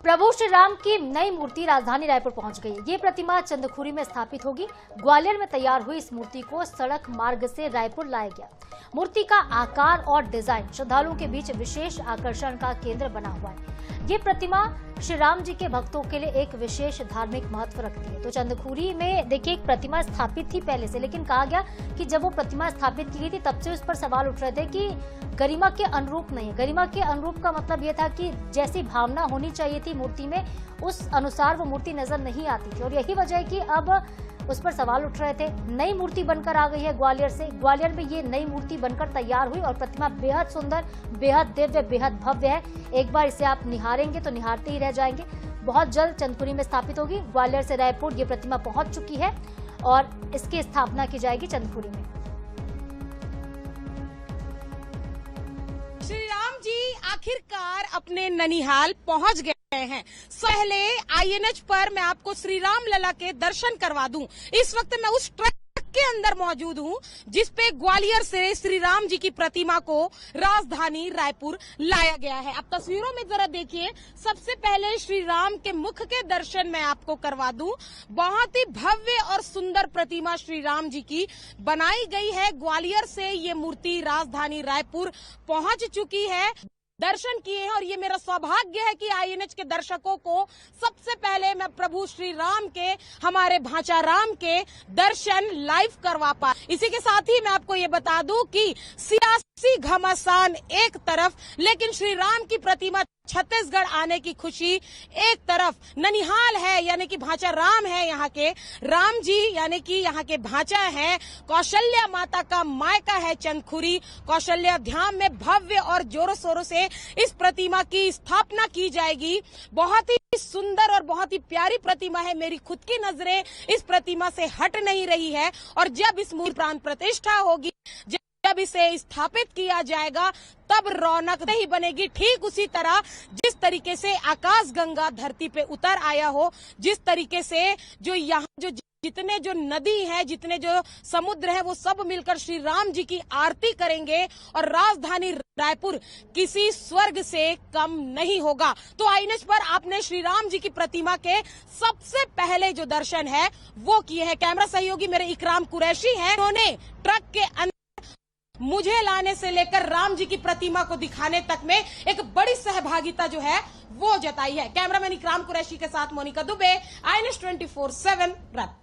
प्रभु श्री राम की नई मूर्ति राजधानी रायपुर पहुंच गई है। ये प्रतिमा चंदखुरी में स्थापित होगी। ग्वालियर में तैयार हुई इस मूर्ति को सड़क मार्ग से रायपुर लाया गया। मूर्ति का आकार और डिजाइन श्रद्धालुओं के बीच विशेष आकर्षण का केंद्र बना हुआ है। ये प्रतिमा श्री राम जी के भक्तों के लिए एक विशेष धार्मिक महत्व रखती है। तो चंदखुरी में देखिए एक प्रतिमा स्थापित थी पहले से, लेकिन कहा गया कि जब वो प्रतिमा स्थापित की गई थी तब से उस पर सवाल उठ रहे थे कि गरिमा के अनुरूप नहीं है। गरिमा के अनुरूप का मतलब ये था कि जैसी भावना होनी चाहिए थी मूर्ति में उस अनुसार वो मूर्ति नजर नहीं आती थी, और यही वजह है कि अब उस पर सवाल उठ रहे थे। नई मूर्ति बनकर आ गई है ग्वालियर से। ग्वालियर में ये नई मूर्ति बनकर तैयार हुई और प्रतिमा बेहद सुंदर, बेहद दिव्य, बेहद भव्य है। एक बार इसे आप निहारेंगे तो निहारते ही रह जाएंगे। बहुत जल्द चंदखुरी में स्थापित होगी। ग्वालियर से रायपुर ये प्रतिमा पहुंच चुकी है और इसकी स्थापना की जाएगी चंदखुरी में। श्री राम जी आखिरकार अपने ननिहाल पहुंच गए हैं। पहले INH पर मैं आपको श्री राम लला के दर्शन करवा दूं। इस वक्त मैं उस ट्रक के अंदर मौजूद हूं जिसपे ग्वालियर से श्री राम जी की प्रतिमा को राजधानी रायपुर लाया गया है। अब तस्वीरों में जरा देखिए, सबसे पहले श्री राम के मुख के दर्शन मैं आपको करवा दूं। बहुत ही भव्य और सुंदर प्रतिमा श्री राम जी की बनाई गई है। ग्वालियर से ये मूर्ति राजधानी रायपुर पहुंच चुकी है। दर्शन किए हैं और ये मेरा सौभाग्य है कि INH के दर्शकों को सबसे पहले मैं प्रभु श्री राम के, हमारे भांचा राम के दर्शन लाइव करवा पा। इसी के साथ ही मैं आपको ये बता दूं कि सियासी घमासान एक तरफ, लेकिन श्री राम की प्रतिमा छत्तीसगढ़ आने की खुशी एक तरफ। ननिहाल है यानी कि भांचा राम है, यहाँ के राम जी यानी कि यहाँ के भांचा है। कौशल्या माता का मायका है चंदखुरी। कौशल्या धाम में भव्य और जोरों शोरों से इस प्रतिमा की स्थापना की जाएगी। बहुत ही सुंदर और बहुत ही प्यारी प्रतिमा है। मेरी खुद की नजरें इस प्रतिमा से हट नहीं रही है और जब इस मूर्ति प्राण प्रतिष्ठा होगी, जब इसे स्थापित किया जाएगा तब रौनक नहीं बनेगी। ठीक उसी तरह जिस तरीके से आकाश गंगा धरती पे उतर आया हो, जिस तरीके से जो यहाँ जितने जो नदी है, जितने जो समुद्र है, वो सब मिलकर श्री राम जी की आरती करेंगे और राजधानी रायपुर किसी स्वर्ग से कम नहीं होगा। तो INH पर आपने श्री राम जी की प्रतिमा के सबसे पहले जो दर्शन है वो किए हैं। कैमरा सहयोगी मेरे इकराम कुरैशी हैं। उन्होंने ट्रक के अंदर मुझे लाने से लेकर राम जी की प्रतिमा को दिखाने तक में एक बड़ी सहभागिता जो है वो जताई है। कैमरामैन इकराम कुरैशी के साथ मोनिका दुबे, INH 24/7 रत।